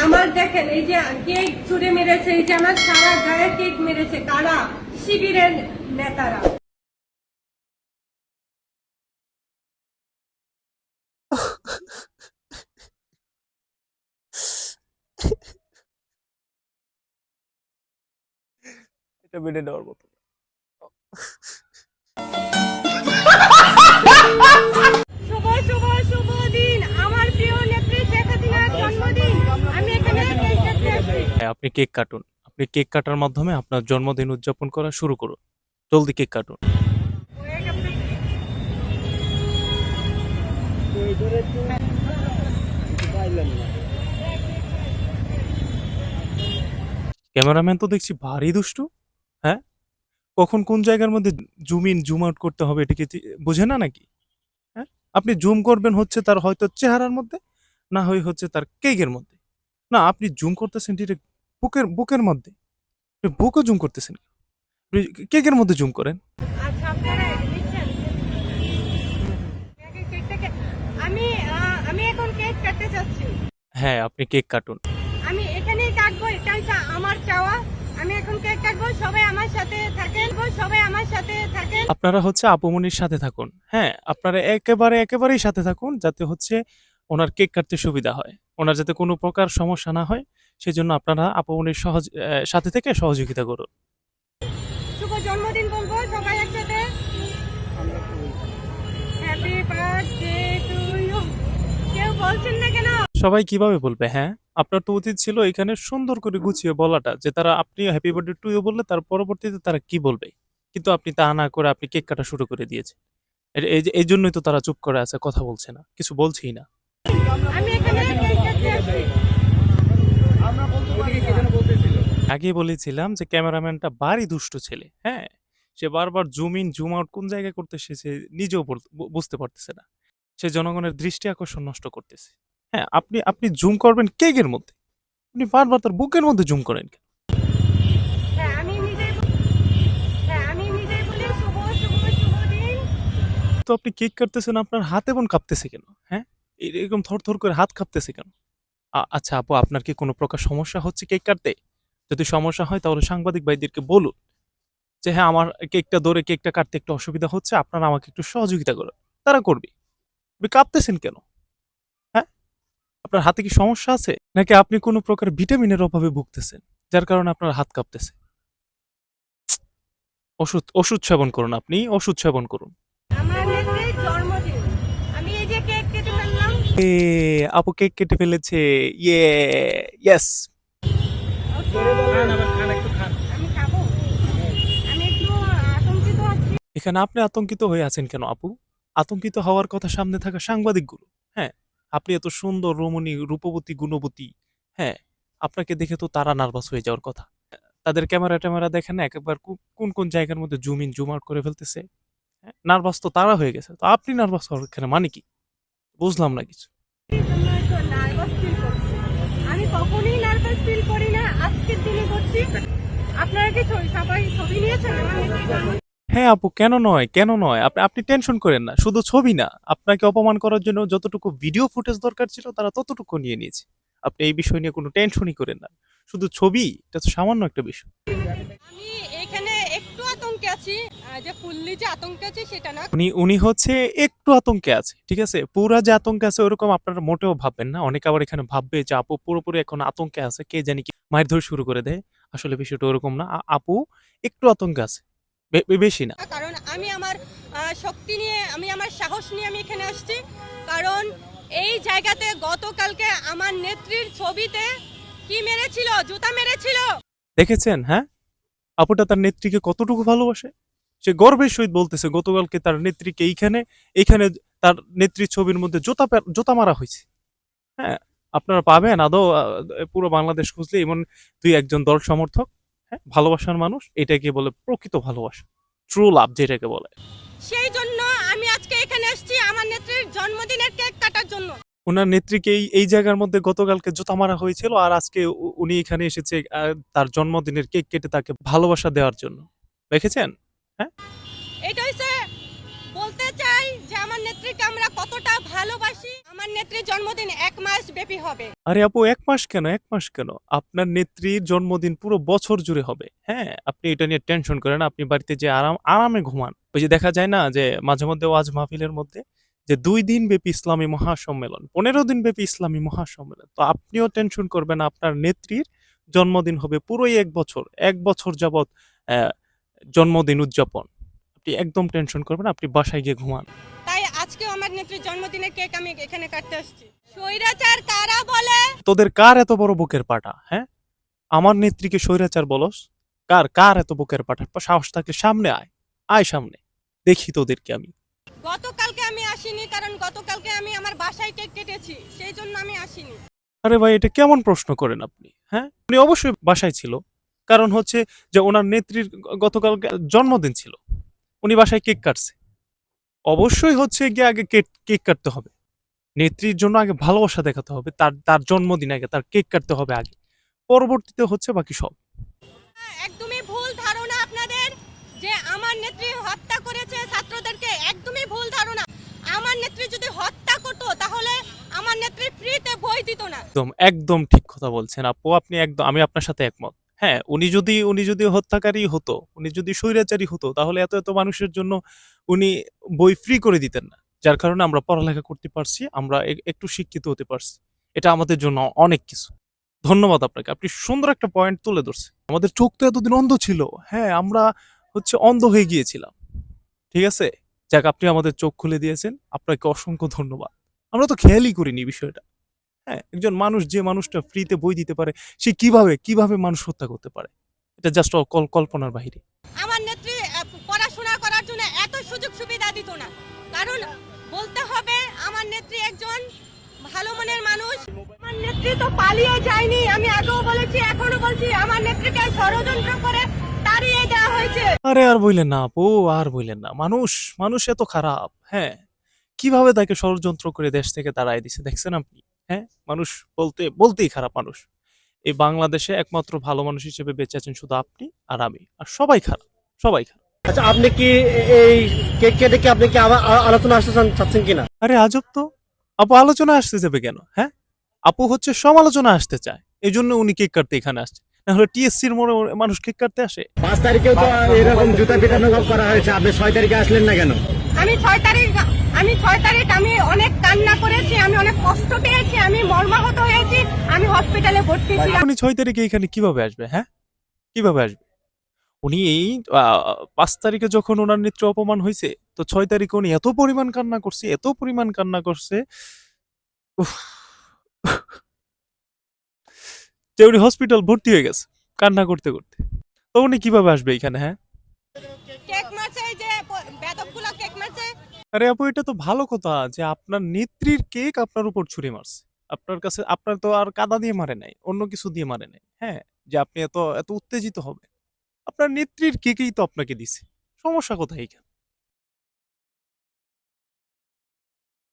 আমার দেখেন এই যে কেক ছুঁড়ে মেরেছে, এই যে আমার সারা গায়ে কেক মেরেছে কারা? শিবিরের নেতারা। এটা মেনে নেওয়ার মতো না। শুভ শুভ শুভ দিন, আমার প্রিয় নেত্রী শেখ হাসিনার জন্মদিন। আমি এখানে কেক কাটতে আসছি। হ্যাঁ, আপনি কেক কাটুন। আপনি কেক কাটার মাধ্যমে আপনার জন্মদিন উদযাপন করা শুরু করুন। জলদি কেক কাটুন। ক্যামেরাম্যান তো দেখছি ভারী দুষ্টু। হ্যাঁ, কখন কোন জায়গার মধ্যে জুম ইন জুম আউট করতে হবে এটা কি বোঝে না নাকি? হ্যাঁ, আপনি জুম করবেন হচ্ছে তার হয়তো চেহারার মধ্যে, না হয় হচ্ছে তার কেকের মধ্যে। না, আপনি জুম করতেছেন ডিরেক্ট বুকের বুকের মধ্যে। আপনি বুকও জুম করতেছেন, আপনি কেকের মধ্যে জুম করেন। আচ্ছা, আপনারা নিচ্ছেন কেকটাকে? আমি আমি এখন কেক কাটতে চাচ্ছি। হ্যাঁ, আপনি কেক কাটুন। আমি এখানেই কাটবো, এটাই আমার চাওয়া। আমি এখন কেক কাটবো, সবাই আমার সাথে থাকেন, সবাই আমার সাথে থাকেন। আপনারা হচ্ছে আপুমনির সাথে থাকুন। হ্যাঁ, আপনারা একেবারেই সাথে থাকুন যাতে হচ্ছে ওনার কেক কাটতে সুবিধা হয়। ওনার যাতে কোনো প্রকার সমস্যা না হয় সেজন্য আপনারা আপুমনির সাথে থেকে সহযোগিতা করুন। শুভ জন্মদিন বলবো সবাই একসাথে। Happy birthday to you. কেউ বলছেন না কেন? সবাই কিভাবে বলবে? হ্যাঁ, আপনার তো উচিত ছিল এখানে সুন্দর করে গুছিয়ে বলাটা যে তারা আপনি হ্যাপি বার্থডে টু ইউ বললে তার পরবর্তীতে তারা কি বলবে। কিন্তু আপনি তা না করে আপনি কেক কাটা শুরু করে দিয়েছেন। এই জন্যই তো তারা চুপ করে আছে, কথা বলছে না, কিছু বলছেই না। আমি এখানে কেক কাটতে আসছি। আগেই বলেছিলাম যে ক্যামেরাম্যানটা ভারী দুষ্টু ছেলে। হ্যাঁ, সে বারবার জুম ইন জুম আউট কোন জায়গায় করতেছে সে নিজেও বুঝতে পারতেছে না। সে জনগণের দৃষ্টি আকর্ষণ নষ্ট করতেছে। হ্যাঁ, আপনি আপনি জুম করবেন কেকের মধ্যে, আপনি বারবার তার বুকের মধ্যে জুম করেন কেন? হ্যাঁ, আমি নিজেই বলি শুভ শুভ শুভ দিন। তো আপনি কেক কাটতেছেন, আপনার হাত এবং কাঁপতেছে কেন? হ্যাঁ, এরকম থরথর করে হাত কাঁপতেছে কেন? আচ্ছা আপু, আপনার কি কোনো প্রকার সমস্যা হচ্ছে কেক কাটতে? যদি সমস্যা হয় তাহলে সাংবাদিক ভাইদেরকে বলুন যে হ্যাঁ, আমার কেকটা ধরে কেকটা কাটতে একটু অসুবিধা হচ্ছে, আপনারা আমাকে একটু সহযোগিতা করুন। তারা করবে। আপনি কাঁপতেছেন কেন? হ্যাঁ, আপনার হাতে কি সমস্যা আছে, নাকি আপনি কোনো প্রকার ভিটামিনের অভাবে ভুগতেছেন যার কারণে আপনার হাত কাঁপতেছে? ওষুধ ওষুধ সেবন করুন, আপনি ওষুধ সেবন করুন। আমার নেত্রীর জন্মদিন, আমি এই যে কেক কেটে ফেললাম। এ আপু কেক কেটে ফেলেছে। ইয়ে, ইয়েস। আমি খাবো। আমি একটু আতঙ্কিত আছি। এখানে আপনি আতঙ্কিত হয়ে আছেন কেন আপু? আতঙ্কিত হওয়ার কথা সামনে থাকা সাংবাদিকগুলো। হ্যাঁ, আপনি এত সুন্দর রমণী, রূপবতী, গুণবতী। হ্যাঁ, আপনাকে দেখে তো তারা নার্ভাস হয়ে যাওয়ার কথা। তাদের ক্যামেরা দেখেন না একবার কোন কোন জায়গার মধ্যে জুম ইন জুম আউট করে ফেলতেছে। হ্যাঁ, নার্ভাস তো তারা হয়ে গেছে, তো আপনি নার্ভাস হওয়ার এখানে মানে কি? বুঝলাম না কিছু। এই জন্য একটু নার্ভাস ফিল করছি। আমি কখনোই নার্ভাস ফিল করি না, আজকের দিনে করছি। আপনারা কি সবাই ছবি নিয়েছেন আমার নেত্রীর জন্মদিন? হ্যাঁ আপু, কেন নয়, কেন নয়? আপনি টেনশন করেন না। শুধু ছবি না, আপনাকে অপমান করার জন্য যতটুকু ভিডিও ফুটেজ দরকার ছিল তারা ততটুকু নিয়ে নিয়েছে। আপনি এই বিষয় নিয়ে কোনো টেনশনই করেন না। শুধু ছবি, এটা তো সামান্য একটা বিষয়। আমি এখানে একটু আতঙ্কে আছি, যে ফুললি যে আতঙ্কে আছি সেটা না। উনি উনি হচ্ছে একটু আতঙ্কে আছে, ঠিক আছে? পুরা যে আতঙ্কে আছে ওরকম আপনারা মোটেও ভাববেন না। অনেকে আবার এখানে ভাববে যে আপু পুরোপুরি এখন আতঙ্কে আছে, কে জানি কি মারধর শুরু করে দেয়। আসলে বিষয়টা ওরকম না। আপু একটু আতঙ্কে আছে, বেশি না। কারণ আমি আমার শক্তি নিয়ে, আমি আমার সাহস নিয়ে আমি এখানে আসছি। কারণ এই জায়গাতে গতকালকে আমার নেত্রীর ছবিতে কি মেরেছিল? জুতা মেরেছিল। দেখেছেন? হ্যাঁ, আপুটা তার নেত্রীকে কতটুকু ভালোবাসে। সে গর্বের সহিত বলতেছে গতকালকে তার নেত্রীকে এইখানে তার নেত্রীর ছবির মধ্যে জোতা মারা হয়েছে। হ্যাঁ, আপনারা পাবেন আদৌ পুরো বাংলাদেশ খুঁজলে এমন দুই একজন দল সমর্থক। হ্যাঁ, ভালোবাসার মানুষ, এটাকে বলে প্রকৃত ভালোবাসা, ট্রু লাভ যেটাকে বলে। সেই জন্য আমি আজকে এখানে এসেছি আমার নেত্রীর জন্মদিনের কেক কাটার জন্য। ওনার নেত্রীকে এই জায়গার মধ্যে গতকালকে জোতা মারা হয়েছিল, আর আজকে উনি এখানে এসেছে তার জন্মদিনের কেক কেটে তাকে ভালোবাসা দেওয়ার জন্য। দেখেছেন? হ্যাঁ, এটা হচ্ছে বলতে চাই যে আমার নেত্রী নেত্রীকে আমরা কতটা ভালোবাসি। আমার নেত্রীর জন্মদিন 1 মাস ব্যাপী হবে। আরে আপু 1 মাস কেন, 1 মাস কেন? আপনার নেত্রীর জন্মদিন পুরো বছর জুড়ে হবে। হ্যাঁ, আপনি এটা নিয়ে টেনশন করেন না। আপনি বাড়িতে যে আরামে ঘুমান। ওই যে দেখা যায় না যে মাঝে মধ্যে ওয়াজ মাহফিলের মধ্যে যে 2 দিন ব্যাপী ইসলামী মহাসম্মেলন, 15 দিন ব্যাপী ইসলামী মহাসম্মেলন। তো আপনিও টেনশন করবেন না, আপনার নেত্রীর জন্মদিন হবে পুরোই 1 বছর। 1 বছর যাবৎ জন্মদিন উদযাপন। আপনি একদম টেনশন করবেন না, আপনি বাসায় গিয়ে ঘুমান। তাই আজকেও আমার নেত্রীর জন্মদিনের কেক আমি এখানে কাটতে আসছি। স্বৈরাচার কারা বলে? তোদের কার এত বড় বুকের পাটা? হ্যাঁ, আমার নেত্রীকে স্বৈরাচার বলস? কার কার এত বুকের পাটা? সাহস থাকলে সামনে আয়, আয় সামনে, দেখি তোদেরকে আমি। গতকালকে আমি আসিনি, কারণ গতকালকে আমি আমার বাসায় কেক কেটেছি, সেই জন্য আমি আসিনি। আরে ভাই, এটা কেমন প্রশ্ন করেন আপনি? হ্যাঁ, উনি অবশ্যই বাসায় ছিল, কারণ হচ্ছে যে ওনার নেত্রীর গতকালকে জন্মদিন ছিল, উনি বাসায় কেক কাটছে। অবশ্যই হচ্ছে গিয়ে আগে কেক কাটতে হবে, নেত্রীর জন্য আগে ভালোবাসা দেখাতে হবে, তার তার জন্মদিন আগে, তার কেক কাটতে হবে আগে, পরবর্তীতে হচ্ছে বাকি সব। একদমই ভুল ধারণা আপনাদের যে আমার নেত্রী হত্যা করেছে ছাত্রদেরকে। একদমই ভুল ধারণা। আমার নেত্রী যদি হত্যা করতো তাহলে আমার নেত্রী ফ্রিতে বই দিত না। একদম একদম ঠিক কথা বলছেন আপু, আপনি একদম, আমি আপনার সাথে একমত। হ্যাঁ, উনি যদি হত্যাকারী হতো, উনি যদি স্বৈরাচারী হতো, তাহলে এত এত মানুষের জন্য উনি বই ফ্রি করে দিতেন না, যার কারণে আমরা পড়ালেখা করতে পারছি, আমরা একটু শিক্ষিত হতে পারছি। এটা আমাদের জন্য অনেক কিছু। ধন্যবাদ আপনাকে, আপনি সুন্দর একটা পয়েন্ট তুলে ধরছেন। আমাদের চোখ তো এতদিন অন্ধ ছিল, হ্যাঁ আমরা হচ্ছে অন্ধ হয়ে গিয়েছিলাম। ঠিক আছে, যাক আপনি আমাদের চোখ খুলে দিয়েছেন, আপনাকে অসংখ্য ধন্যবাদ। আমরা তো খেয়ালই করিনি বিষয়টা। হ্যাঁ, একজন মানুষ, যে মানুষটা ফ্রিতে বই দিতে পারে, সে কিভাবে কিভাবে মানুষ হত্যা করতে পারে? এটা জাস্ট কল্পনার বাহিরে। আমার নেত্রী পড়াশোনা করার জন্য এত সুযোগ সুবিধা দিত না, কারণ বলতে হবে আমার নেত্রী একজন ভালো মনের মানুষ। আমার নেত্রী তো পালিয়ে যায়নি, আমি আগেও বলেছি এখনো বলছি, আমার নেত্রীকে ষড়যন্ত্র করে তাড়িয়ে দেওয়া হয়েছে। আরে আর বললেন না আপু, আর বললেন না। মানুষ মানুষ এত খারাপ। হ্যাঁ, কিভাবে তাকে ষড়যন্ত্র করে দেশ থেকে তাড়াই দিছে দেখছেন আপনি? হ্যাঁ, মানুষ বলতেই খারাপ মানুষ। এই বাংলাদেশে একমাত্র ভালো মানুষ হিসেবে বেঁচে আছেন শুধু আপনি আর আমি, আর সবাই খারাপ, সবাই খারাপ। আচ্ছা, আপনি কি এই কেক কেটে কি আপনি কি আবার আলোচনা আসতে চাচ্ছেন কিনা? আরে আজব তো, আপু আলোচনা আসতে যাবে কেন? হ্যাঁ, আপু হচ্ছে সমালোচনা আসতে চায়, এই জন্য উনি কেক কাটতে এখানে আসছে। না হলে টিএসসির মোড়ে মানুষ কেক কাটতে আসে? 5 তারিখেও তো এরকম জুতা পেটানো করা হয়েছে, আপনি 6 তারিখে আসলেন না কেন? আমি 6 তারিখ আমি অনেক কান্না করেছি, আমি অনেক কষ্ট পেয়েছি, আমি মর্মাহত হয়েছি, আমি হসপিটালে ভর্তি ছিলাম। উনি 6 তারিখে এখানে কিভাবে আসবে? হ্যাঁ, কিভাবে আসবে? উনি এই 5 তারিখে যখন ওনার নেত্রী অপমান হয়েছে, তো 6 তারিখে উনি এত পরিমাণ কান্না করছে, এত পরিমাণ কান্না করছে, উফ, যে উনি হসপিটাল ভর্তি হয়ে গেছে কান্না করতে করতে। তো উনি কিভাবে আসবে এখানে? হ্যাঁ, কেক মারছে, এই যে বেদকগুলো কেক মারছে। আরে আপু, এটা তো ভালো কথা যে আপনার নেত্রীর কেক আপনার উপর ছুঁড়ে মারছে। আপনার কাছে, আপনার তো আর কাদা দিয়ে মারে নাই, অন্য কিছু দিয়ে মারে নাই। হ্যাঁ, যে আপনি এত এত উত্তেজিত হবে, আপনার নেত্রীর কেকেই তো আপনাকে দিছে, সমস্যা কোথায় এখানে?